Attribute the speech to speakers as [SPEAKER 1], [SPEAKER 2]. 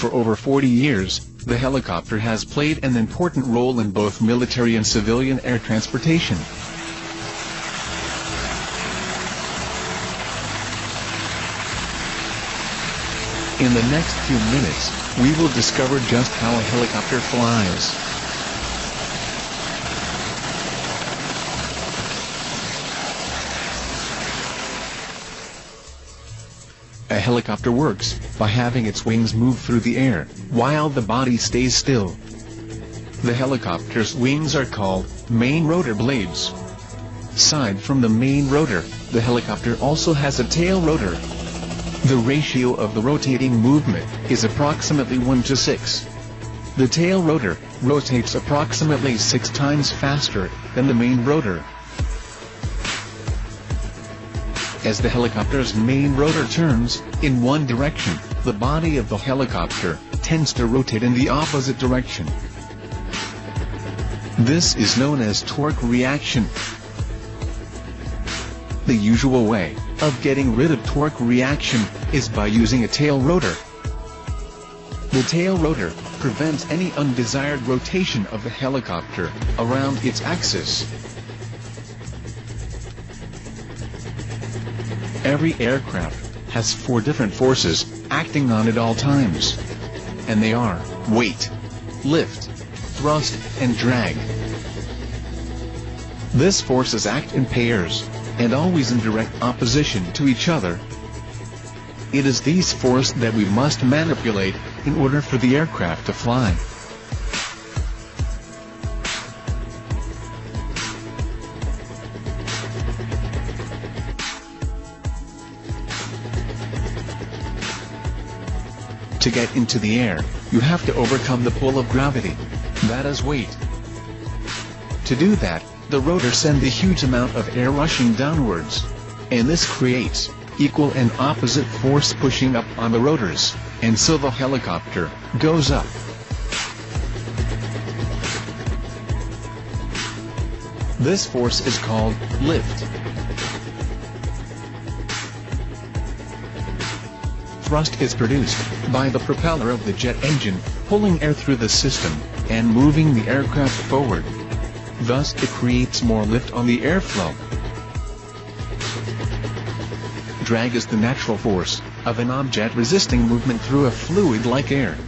[SPEAKER 1] For over 40 years, the helicopter has played an important role in both military and civilian air transportation. In the next few minutes, we will discover just how a helicopter flies. A helicopter works by having its wings move through the air, while the body stays still. The helicopter's wings are called main rotor blades. Aside from the main rotor, the helicopter also has a tail rotor. The ratio of the rotating movement is approximately 1:6. The tail rotor rotates approximately 6 times faster than the main rotor. As the helicopter's main rotor turns in one direction, the body of the helicopter tends to rotate in the opposite direction. This is known as torque reaction. The usual way of getting rid of torque reaction is by using a tail rotor. The tail rotor prevents any undesired rotation of the helicopter around its axis. Every aircraft has 4 different forces acting on at all times. And they are weight, lift, thrust, and drag. These forces act in pairs, and always in direct opposition to each other. It is these forces that we must manipulate in order for the aircraft to fly. To get into the air, you have to overcome the pull of gravity, that is weight. To do that, the rotor sends a huge amount of air rushing downwards, and this creates equal and opposite force pushing up on the rotors, and so the helicopter goes up. This force is called lift. Thrust is produced by the propeller of the jet engine, pulling air through the system, and moving the aircraft forward. Thus it creates more lift on the airflow. Drag is the natural force of an object resisting movement through a fluid like air.